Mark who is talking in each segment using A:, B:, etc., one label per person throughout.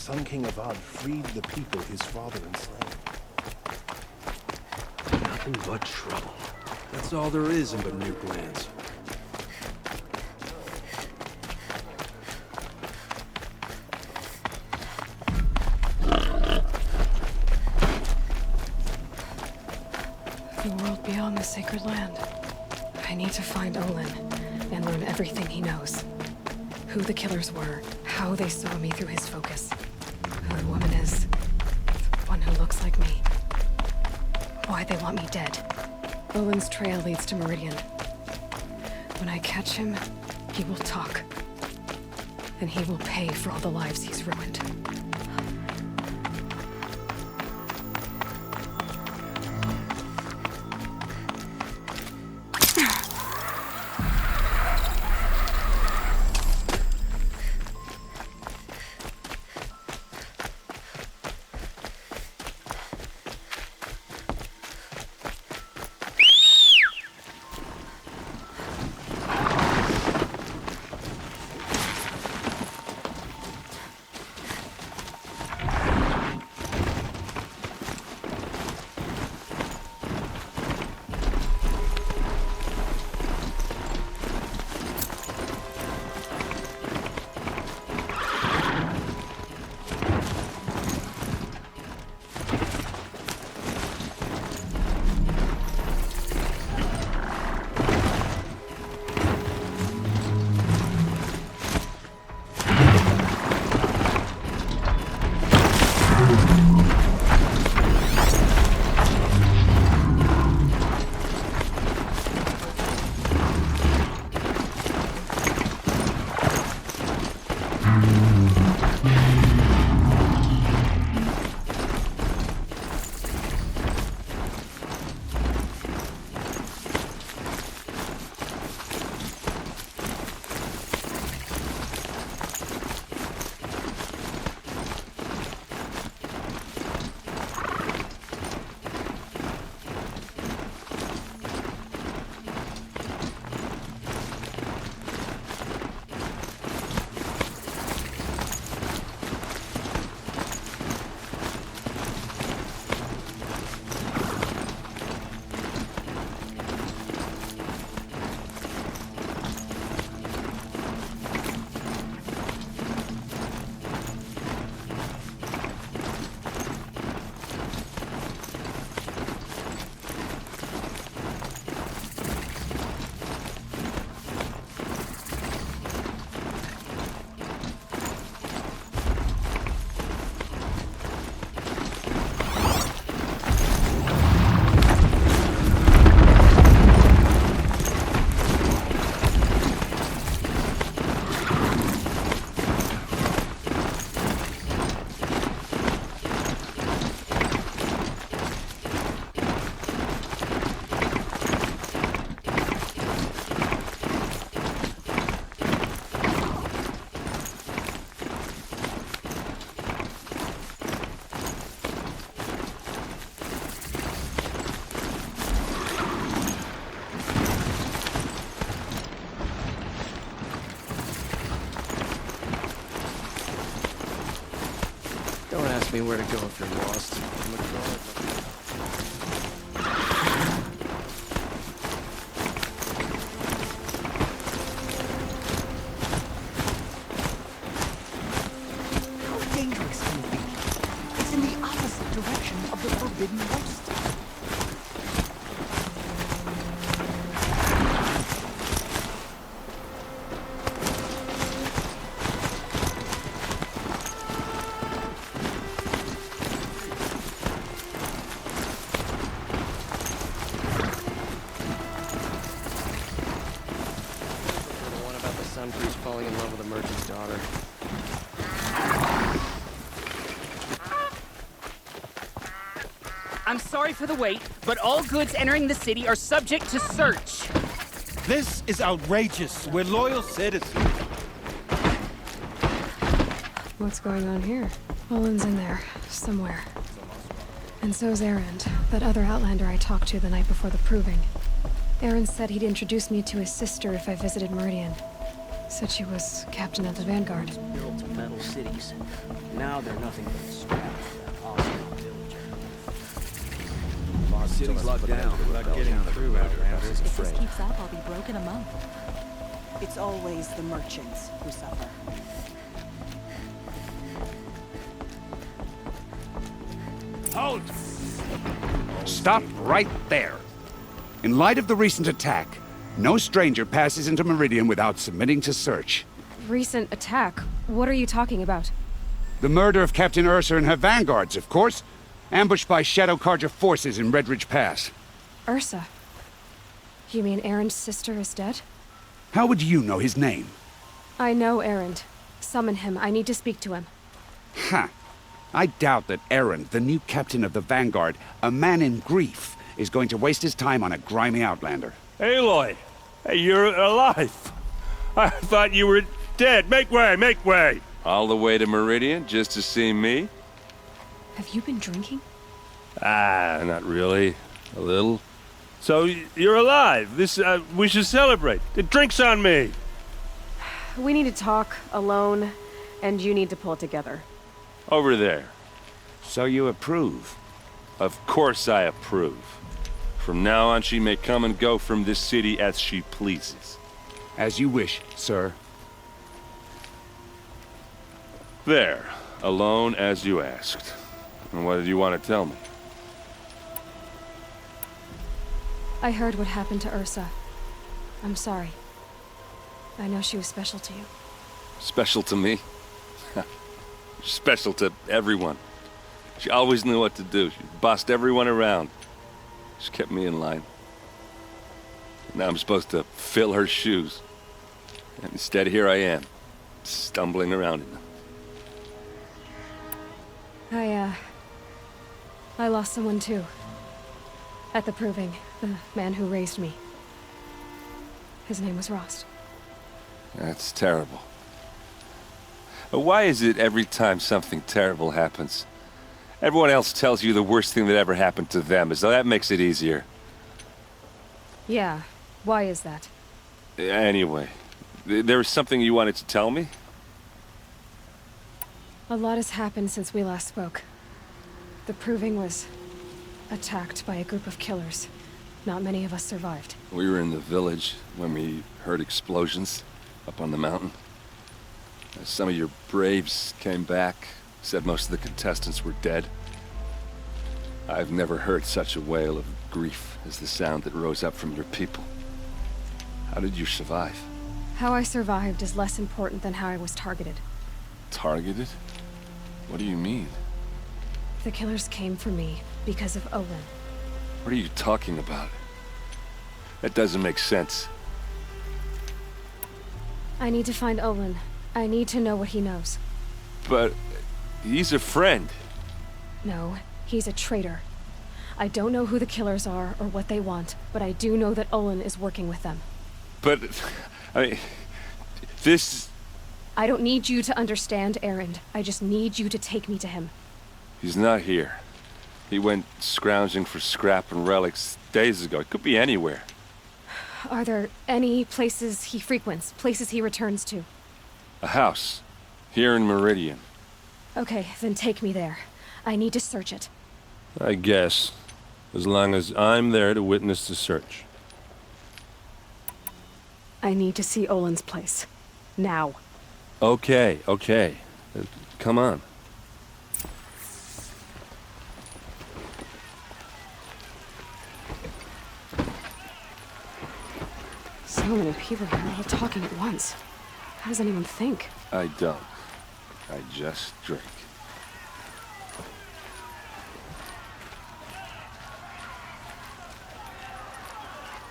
A: Sun King Avad freed the people his father enslaved.
B: Nothing but trouble.
C: That's all there is in Banuk lands.
D: The world beyond the sacred land. I need to find Olin and learn everything he knows. Who the killers were, how they saw me through his focus. Who the woman is. The one who looks like me. Why they want me dead. Olin's trail leads to Meridian. When I catch him, he will talk. And he will pay for all the lives he's ruined.
B: Ask me where to go if you're lost. I'm a guard.
E: How dangerous can it be? It's in the opposite direction of the Forbidden West.
B: Sun Priest falling in love with a merchant's daughter.
F: I'm sorry for the wait, but all goods entering the city are subject to search.
A: This is outrageous. We're loyal citizens.
D: What's going on here? Olin's in there, somewhere. And so's Erend, that other Outlander I talked to the night before the Proving. Erend said he'd introduce me to his sister if I visited Meridian. Said she was captain of the Vanguard.
B: Built metal cities. Now they're nothing but scrap for that Oslo villager.
C: City's locked down.
A: We're not getting through, Outlander.
G: If this keeps up, I'll be broke in a month.
E: It's always the merchants who suffer.
H: Halt! Stop right there. In light of the recent attack, no stranger passes into Meridian without submitting to search.
D: Recent attack? What are you talking about?
H: The murder of Captain Ursa and her vanguards, of course. Ambushed by Shadow Carja forces in Redridge Pass.
D: Ursa? You mean Erend's sister is dead?
H: How would you know his name?
D: I know Erend. Summon him. I need to speak to him.
H: Ha! I doubt that Erend, the new captain of the Vanguard, a man in grief, is going to waste his time on a grimy outlander.
I: Aloy! Hey, you're alive! I thought you were dead. Make way, make way!
J: All the way to Meridian just to see me?
D: Have you been drinking?
I: Ah, not really. A little. So, you're alive. We should celebrate. The drink's on me!
D: We need to talk, alone, and you need to pull it together.
I: Over there.
H: So you approve?
J: Of course I approve. From now on, she may come and go from this city as she pleases.
H: As you wish, sir.
J: There. Alone as you asked. And what did you want to tell me?
D: I heard what happened to Ursa. I'm sorry. I know she was special to you.
J: Special to me? Special to everyone. She always knew what to do. She bossed everyone around. She kept me in line. Now I'm supposed to fill her shoes. And instead, here I am, stumbling around in them.
D: I lost someone too. At the Proving, the man who raised me. His name was Rost.
J: That's terrible. Why is it every time something terrible happens, everyone else tells you the worst thing that ever happened to them, as though that makes it easier?
D: Yeah, why is that?
J: Anyway, there was something you wanted to tell me?
D: A lot has happened since we last spoke. The Proving was attacked by a group of killers. Not many of us survived.
J: We were in the village when we heard explosions up on the mountain. Some of your braves came back, said most of the contestants were dead. I've never heard such a wail of grief as the sound that rose up from your people. How did you survive?
D: How I survived is less important than how I was targeted.
J: Targeted? What do you mean?
D: The killers came for me because of Olin.
J: What are you talking about? That doesn't make sense.
D: I need to find Olin. I need to know what he knows.
J: But he's a friend.
D: No, he's a traitor. I don't know who the killers are or what they want, but I do know that Olin is working with them.
J: But, I mean, this...
D: I don't need you to understand, Erend. I just need you to take me to him.
J: He's not here. He went scrounging for scrap and relics days ago. It could be anywhere.
D: Are there any places he frequents, places he returns to?
J: A house. Here in Meridian.
D: Okay, then take me there. I need to search it.
I: I guess. As long as I'm there to witness the search.
D: I need to see Olin's place. Now.
I: Okay, okay. Come on.
D: So many people here, all talking at once. How does anyone think?
J: I don't. I just drink.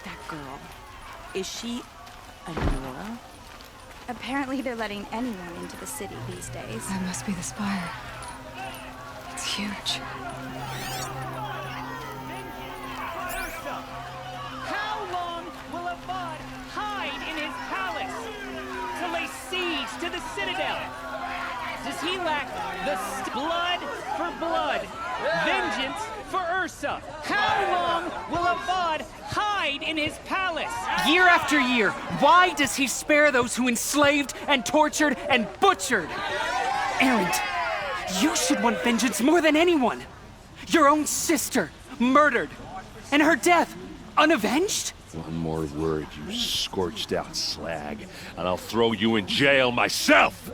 G: That girl. Is she a Nora?
K: Apparently they're letting anyone into the city these days.
D: That must be the spire. It's huge.
F: How long will Avad hide in his palace to lay siege to the citadel? Does he lack the blood for blood Vengeance for Ursa. How long will Avad hide in his palace?
E: Year after year, why does he spare those who enslaved and tortured and butchered? Erend, you should want vengeance more than anyone. Your own sister, murdered, and her death, unavenged?
I: One more word, you scorched out slag, and I'll throw you in jail myself!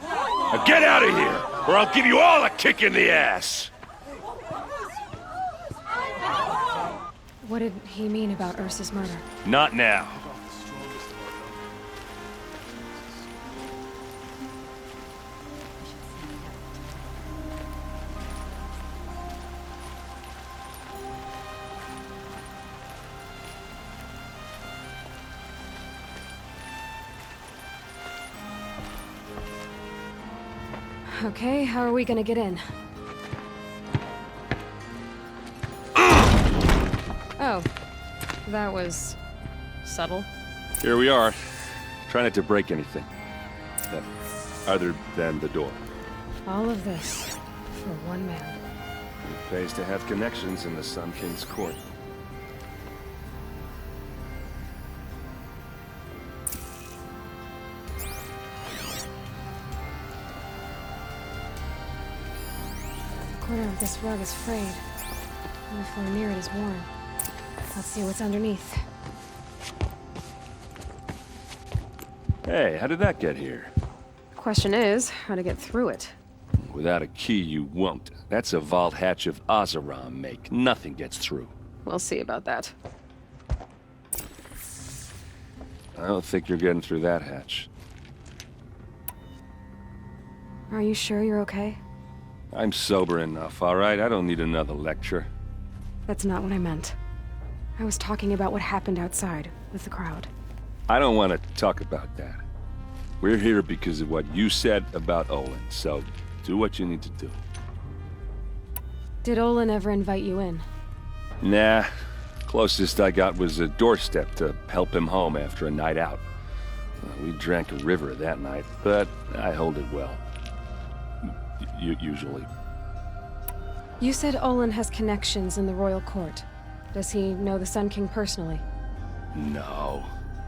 I: Now get out of here, or I'll give you all a kick in the ass!
D: What did he mean about Ursa's murder?
I: Not now.
D: Okay, how are we gonna get in? Oh, that was subtle.
J: Here we are. Try not to break anything. Other than the door.
D: All of this for one man.
J: It pays to have connections in the Sun King's court.
D: The corner of this rug is frayed, and the floor near it is worn. Let's see what's underneath.
J: Hey, how did that get here?
D: Question is, how to get through it.
J: Without a key, you won't. That's a vault hatch of Oseram make. Nothing gets through.
D: We'll see about that.
J: I don't think you're getting through that hatch.
D: Are you sure you're okay?
J: I'm sober enough, all right? I don't need another lecture.
D: That's not what I meant. I was talking about what happened outside, with the crowd.
J: I don't want to talk about that. We're here because of what you said about Olin, so do what you need to do.
D: Did Olin ever invite you in?
J: Nah. Closest I got was a doorstep to help him home after a night out. We drank a river that night, but I hold it well. Usually.
D: You said Olin has connections in the royal court. Does he know the Sun King personally?
J: No.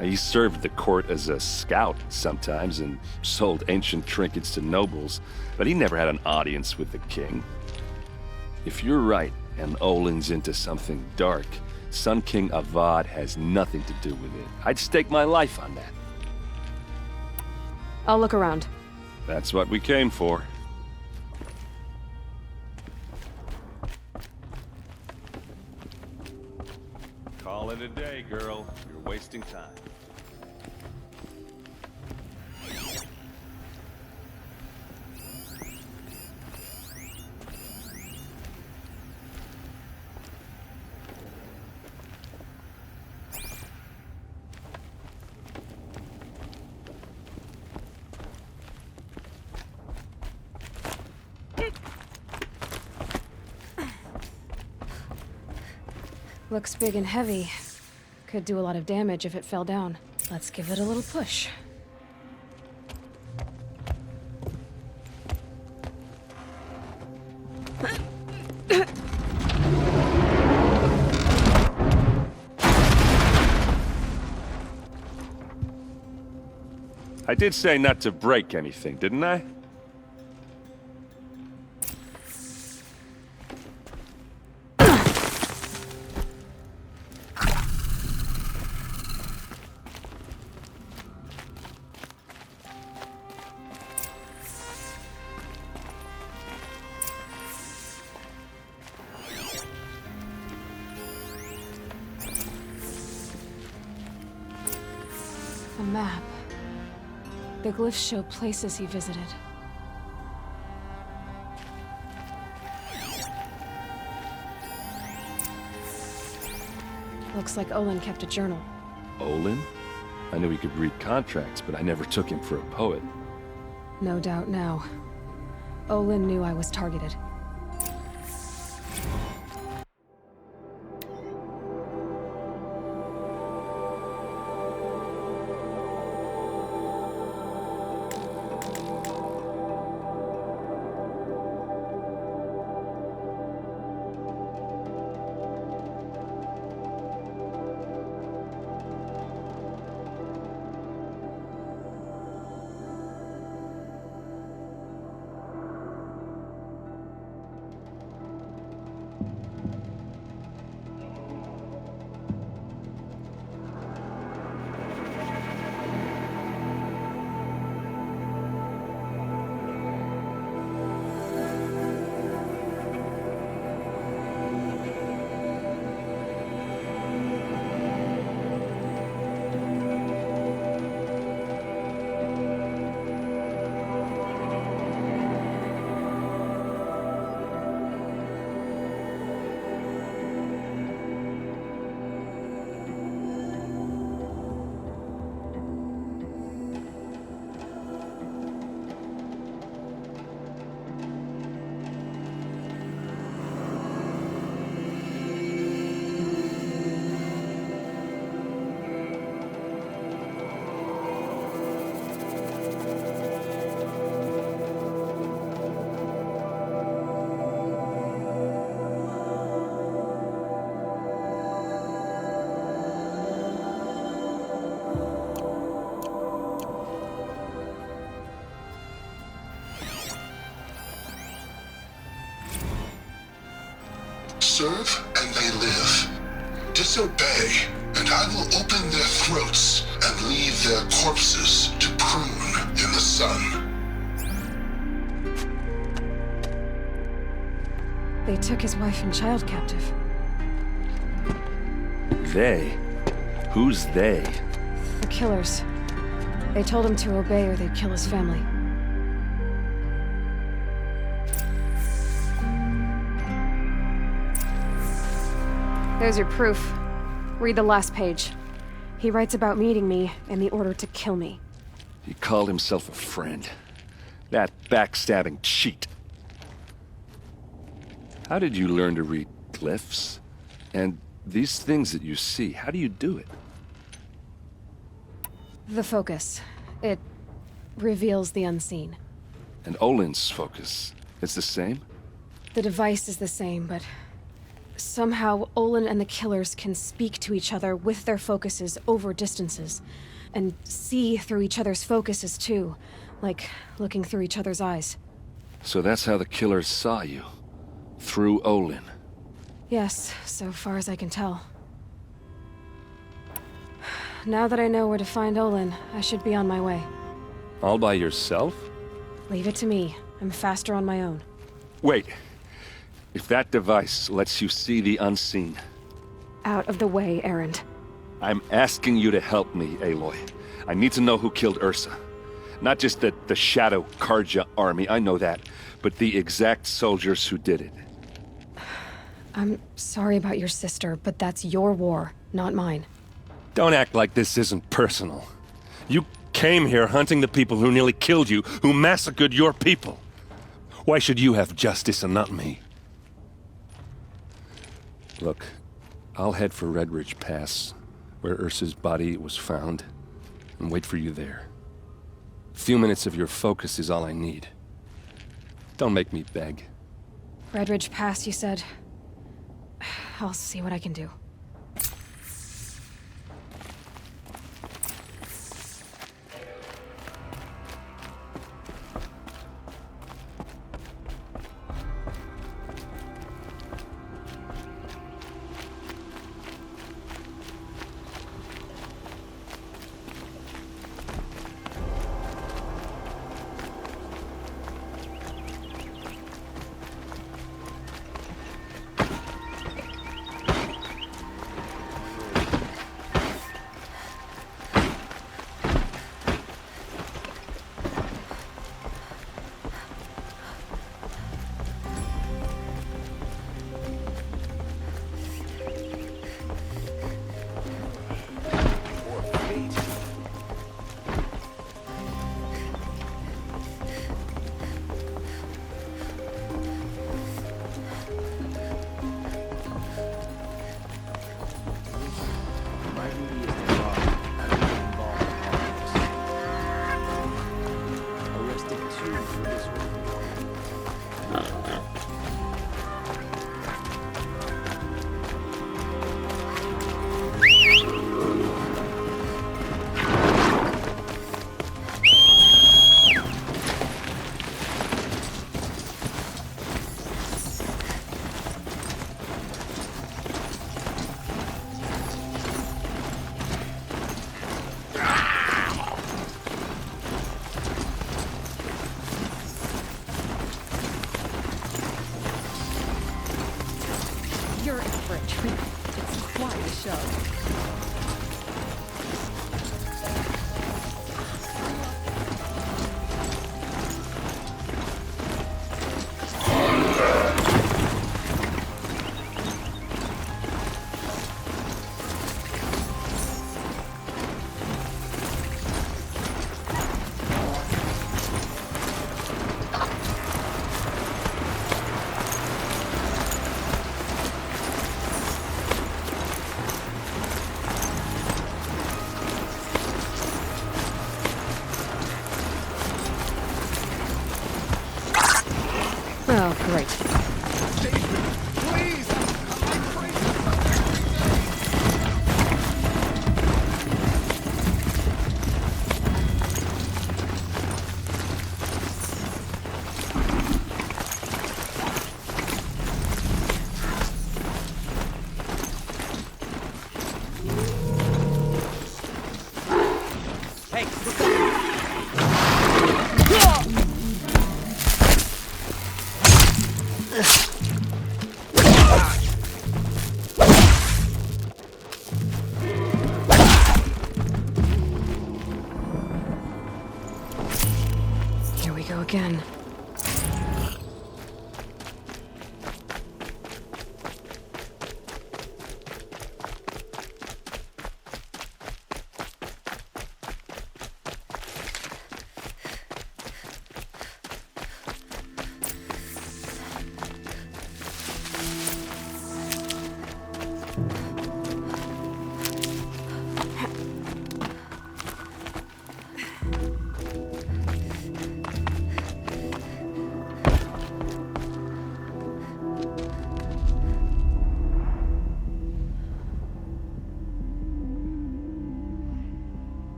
J: He served the court as a scout sometimes and sold ancient trinkets to nobles, but he never had an audience with the king. If you're right and Olin's into something dark, Sun King Avad has nothing to do with it. I'd stake my life on that.
D: I'll look around.
J: That's what we came for. Call it a day, girl. You're wasting time.
D: Looks big and heavy. Could do a lot of damage if it fell down. Let's give it a little push.
J: I did say not to break anything, didn't I?
D: A map. The glyphs show places he visited. Looks like Olin kept a journal.
J: Olin? I knew he could read contracts, but I never took him for a poet.
D: No doubt now. Olin knew I was targeted.
L: serve and they live. Disobey, and I will open their throats and leave their corpses to prune in the sun.
D: They took his wife and child captive.
J: They? Who's they?
D: The killers. They told him to obey or they'd kill his family. There's your proof. Read the last page. He writes about meeting me and the order to kill me.
J: He called himself a friend. That backstabbing cheat. How did you learn to read glyphs? And these things that you see, how do you do it?
D: The focus. It reveals the unseen.
J: And Olin's focus, it's the same?
D: The device is the same, but somehow Olin and the killers can speak to each other with their focuses over distances, and see through each other's focuses too, like looking through each other's eyes.
J: So that's how the killers saw you? Through Olin?
D: Yes, so far as I can tell. Now that I know where to find Olin, I should be on my way.
J: All by yourself?
D: Leave it to me. I'm faster on my own.
J: Wait. If that device lets you see the unseen...
D: Out of the way, Erend.
J: I'm asking you to help me, Aloy. I need to know who killed Ursa. Not just the Shadow Karja army, I know that, but the exact soldiers who did it.
D: I'm sorry about your sister, but that's your war, not mine.
I: Don't act like this isn't personal. You came here hunting the people who nearly killed you, who massacred your people. Why should you have justice and not me?
J: Look, I'll head for Red Ridge Pass, where Ursa's body was found, and wait for you there. A few minutes of your focus is all I need. Don't make me beg.
D: Red Ridge Pass, you said? I'll see what I can do.
G: You're in for a treat. It's quite a show.
D: Oh, great. Here we go again.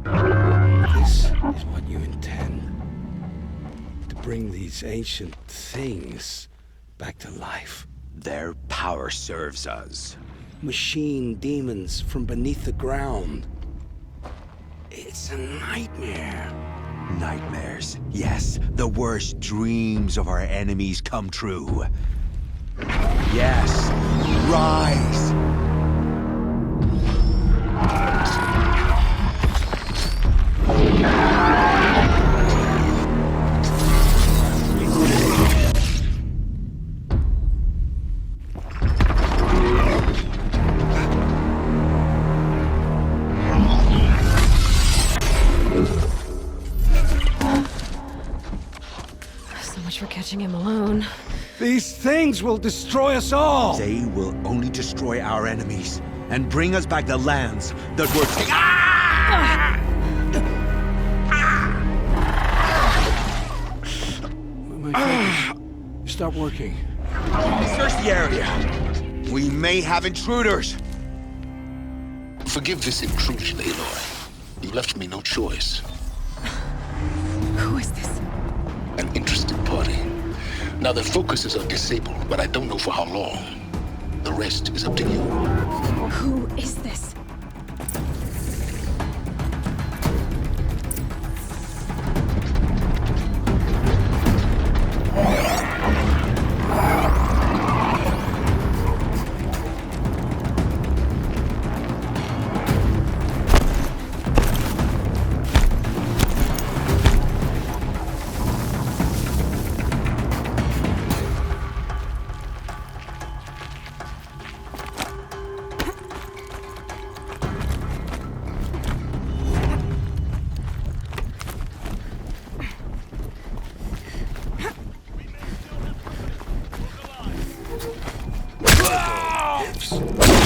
C: This is what you intend. To bring these ancient things back to life.
M: Their power serves us.
C: Machine demons from beneath the ground. It's a nightmare.
M: Nightmares. Yes, the worst dreams of our enemies come true. Yes, rise!
D: So much for catching him alone.
C: These things will destroy us all!
M: They will only destroy our enemies and bring us back the lands that were
C: My fingers stop working.
M: Search the area. We may have intruders.
L: Forgive this intrusion, Aloy. You left me no choice.
D: Who is this?
L: An interested party. Now their focuses are disabled, but I don't know for how long. The rest is up to you.
D: Who is this?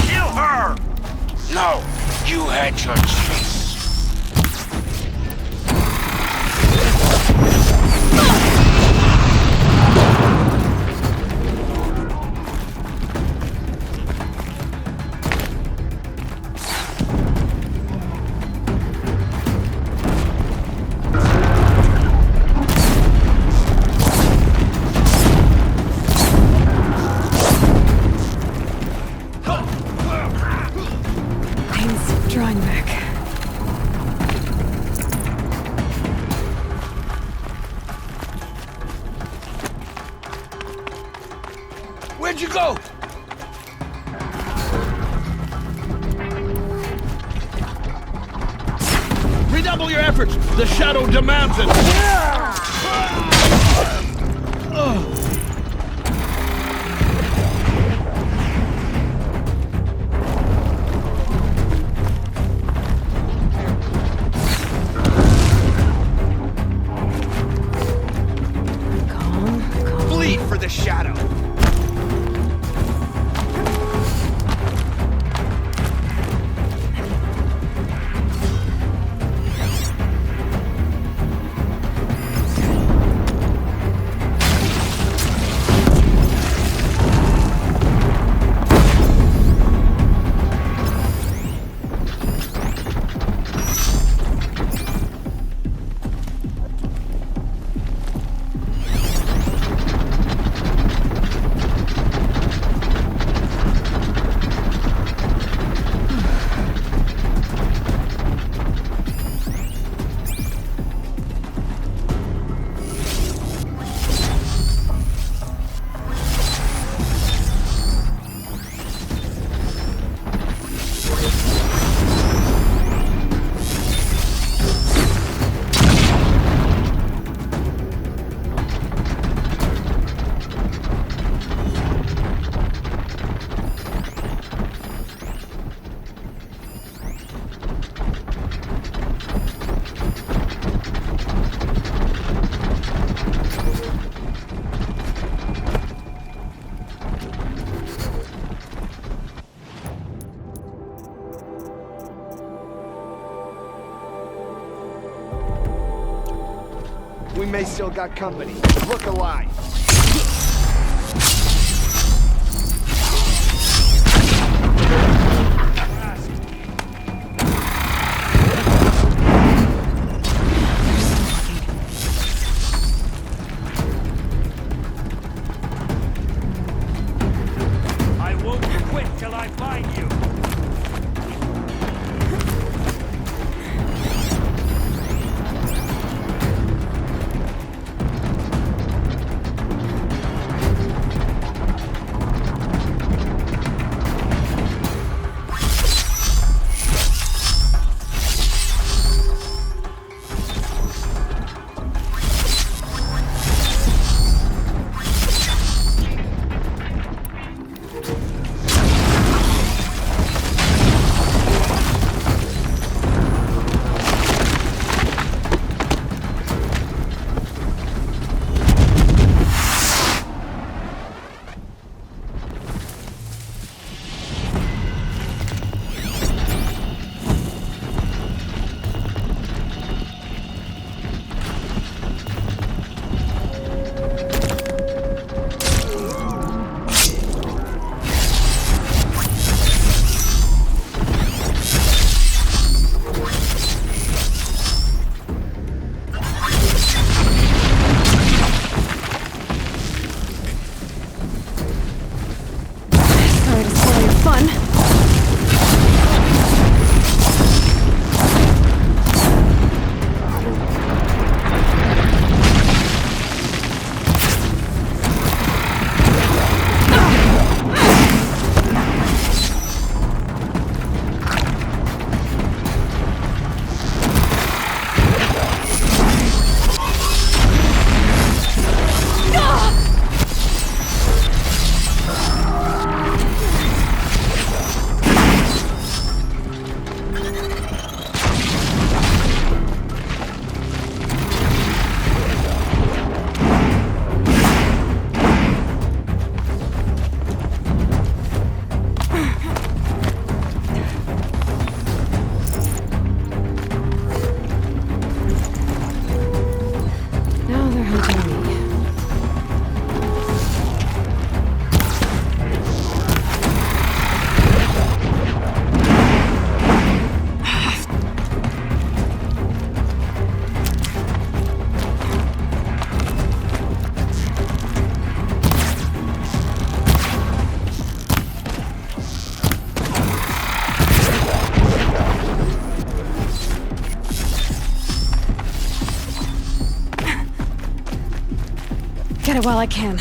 H: Kill her! No, you had your chance.
D: Pain's drawing back.
C: Where'd you go?
A: Redouble your efforts! The shadow demands it!
M: Bleed for the shadow.
N: may still got company. Look alive.
F: I won't quit till I find you.
D: Get it while I can.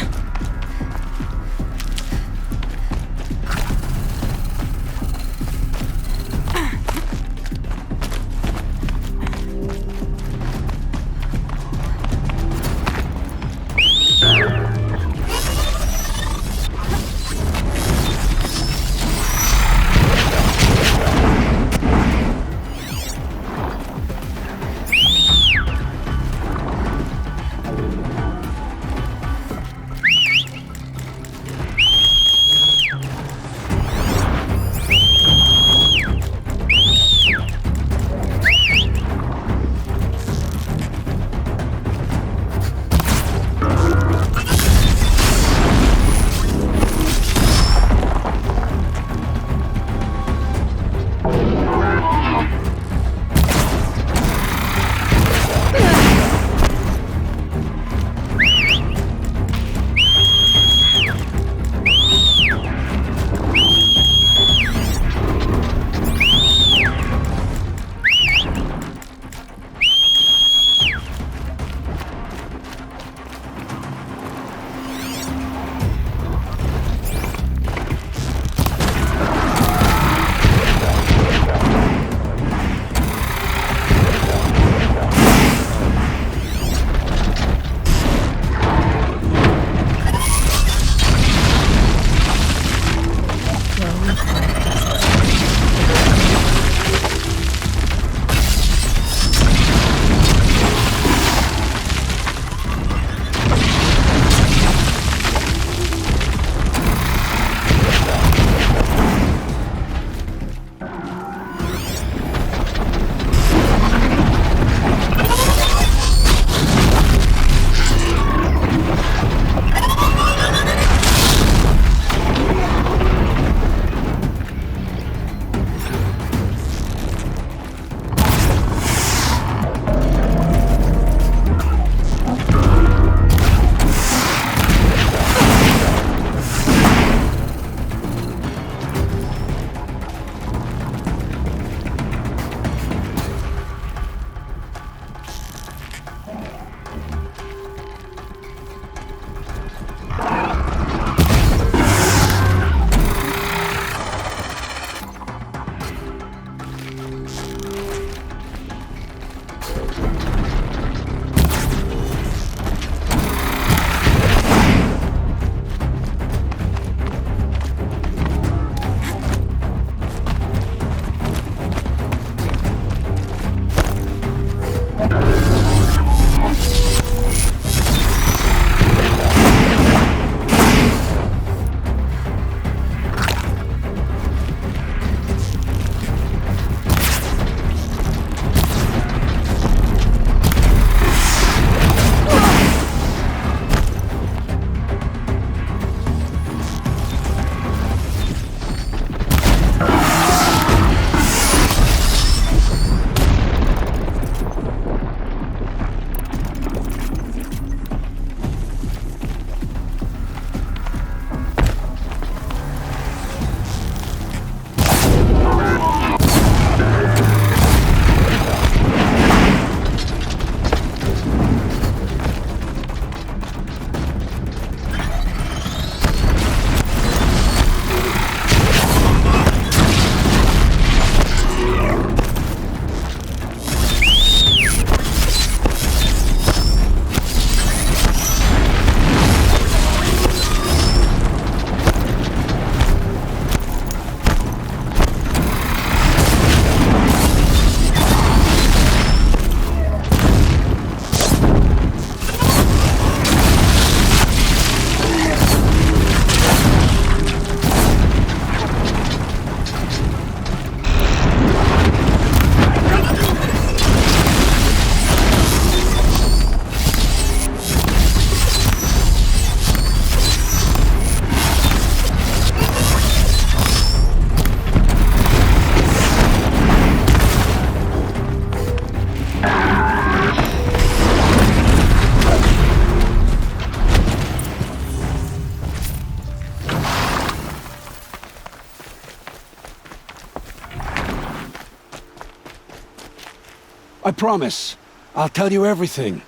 C: I promise. I'll tell you everything.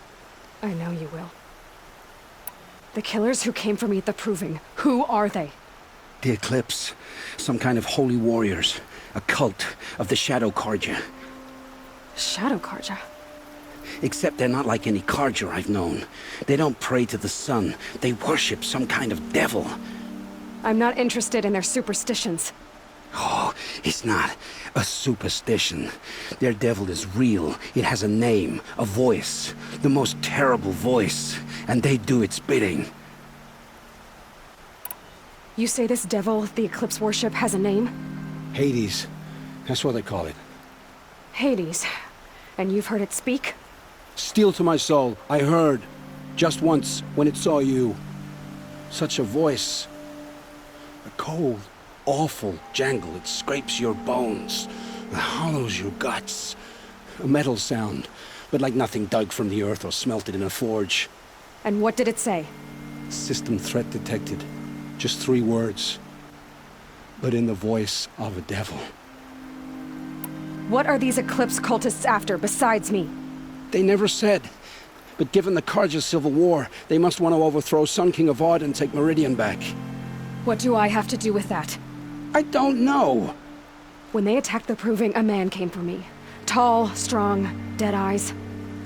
D: I know you will. The killers who came for me at the Proving, who are they?
C: The Eclipse. Some kind of holy warriors. A cult of the Shadow Carja.
D: Shadow Carja?
C: Except they're not like any Carja I've known. They don't pray to the sun. They worship some kind of devil.
D: I'm not interested in their superstitions.
C: Oh, it's not a superstition. Their devil is real. It has a name, a voice. The most terrible voice. And they do its bidding.
D: You say this devil the Eclipse worship has a name?
C: Hades. That's what they call it.
D: Hades. And you've heard it speak?
C: Steel to my soul. I heard. Just once, when it saw you. Such a voice. A cold, awful jangle. It scrapes your bones. It hollows your guts. A metal sound, but like nothing dug from the earth or smelted in a forge.
D: And what did it say?
C: System threat detected. Just 3 words. But in the voice of a devil.
D: What are these Eclipse cultists after, besides me?
C: They never said. But given the Carja civil war, they must want to overthrow Sun King Avad and take Meridian back.
D: What do I have to do with that?
C: I don't know.
D: When they attacked the Proving, a man came for me. Tall, strong, dead eyes.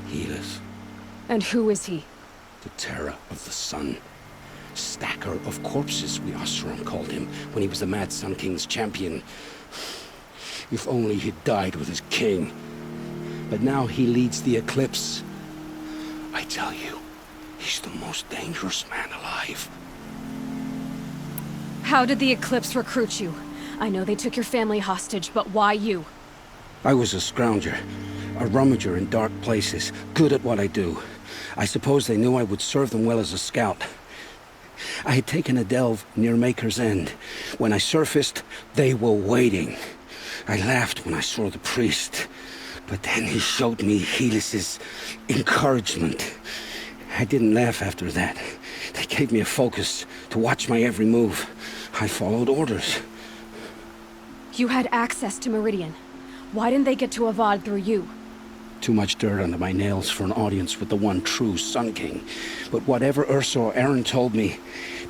C: Helis.
D: And who is he?
C: The terror of the sun. Stacker of corpses, we Oseram called him, when he was the Mad Sun King's champion. If only he'd died with his king. But now he leads the Eclipse. I tell you, he's the most dangerous man alive.
D: How did the Eclipse recruit you? I know they took your family hostage, but why you?
C: I was a scrounger, a rummager in dark places, good at what I do. I suppose they knew I would serve them well as a scout. I had taken a delve near Maker's End. When I surfaced, they were waiting. I laughed when I saw the priest, but then he showed me Helis's encouragement. I didn't laugh after that. They gave me a focus to watch my every move. I followed orders.
D: You had access to Meridian. Why didn't they get to Avad through you?
C: Too much dirt under my nails for an audience with the one true Sun King. But whatever Ursa or Aaron told me,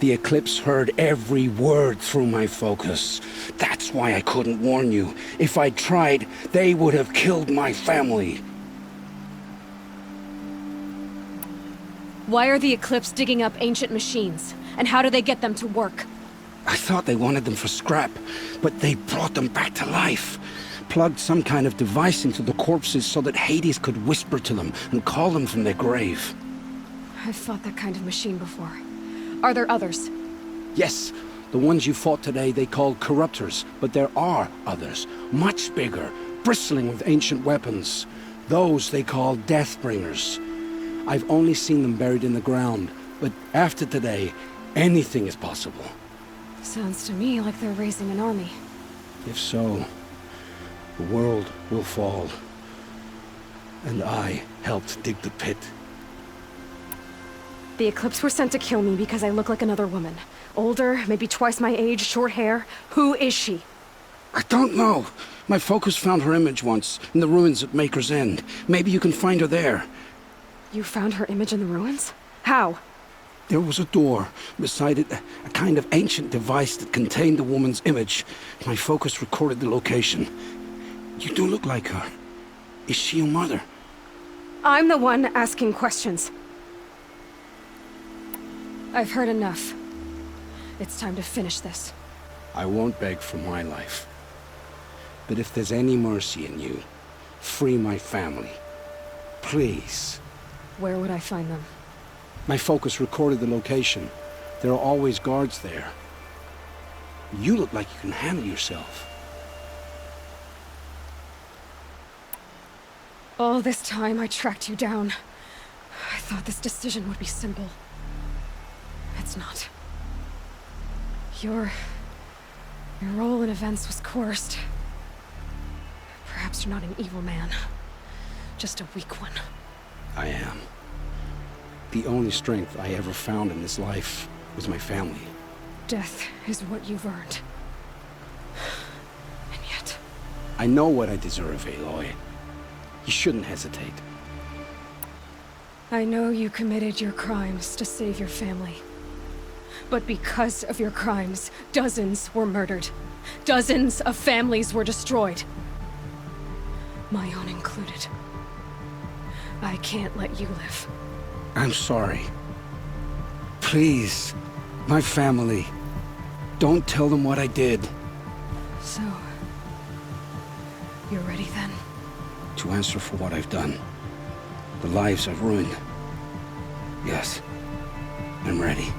C: the Eclipse heard every word through my focus. That's why I couldn't warn you. If I'd tried, they would have killed my family.
D: Why are the Eclipse digging up ancient machines? And how do they get them to work?
C: I thought they wanted them for scrap, but they brought them back to life. Plugged some kind of device into the corpses so that Hades could whisper to them and call them from their grave.
D: I've fought that kind of machine before. Are there others?
C: Yes, the ones you fought today they called Corruptors, but there are others, much bigger, bristling with ancient weapons. Those they call Deathbringers. I've only seen them buried in the ground, but after today, anything is possible.
D: Sounds to me like they're raising an army.
C: If so, the world will fall. And I helped dig the pit.
D: The Eclipse were sent to kill me because I look like another woman. Older, maybe twice my age, short hair. Who is she?
C: I don't know. My focus found her image once, in the ruins at Maker's End. Maybe you can find her there.
D: You found her image in the ruins? How?
C: There was a door. Beside it, a kind of ancient device that contained the woman's image. My focus recorded the location. You do look like her. Is she your mother?
D: I'm the one asking questions. I've heard enough. It's time to finish this.
C: I won't beg for my life. But if there's any mercy in you, free my family. Please.
D: Where would I find them?
C: My focus recorded the location. There are always guards there. You look like you can handle yourself.
D: All this time I tracked you down. I thought this decision would be simple. It's not. Your role in events was coerced. Perhaps you're not an evil man. Just a weak one.
C: I am. The only strength I ever found in this life was my family.
D: Death is what you've earned. And yet...
C: I know what I deserve, Aloy. You shouldn't hesitate.
D: I know you committed your crimes to save your family. But because of your crimes, dozens were murdered. Dozens of families were destroyed. My own included. I can't let you live.
C: I'm sorry. Please, my family. Don't tell them what I did.
D: So, you're ready then?
C: To answer for what I've done. The lives I've ruined. Yes, I'm ready.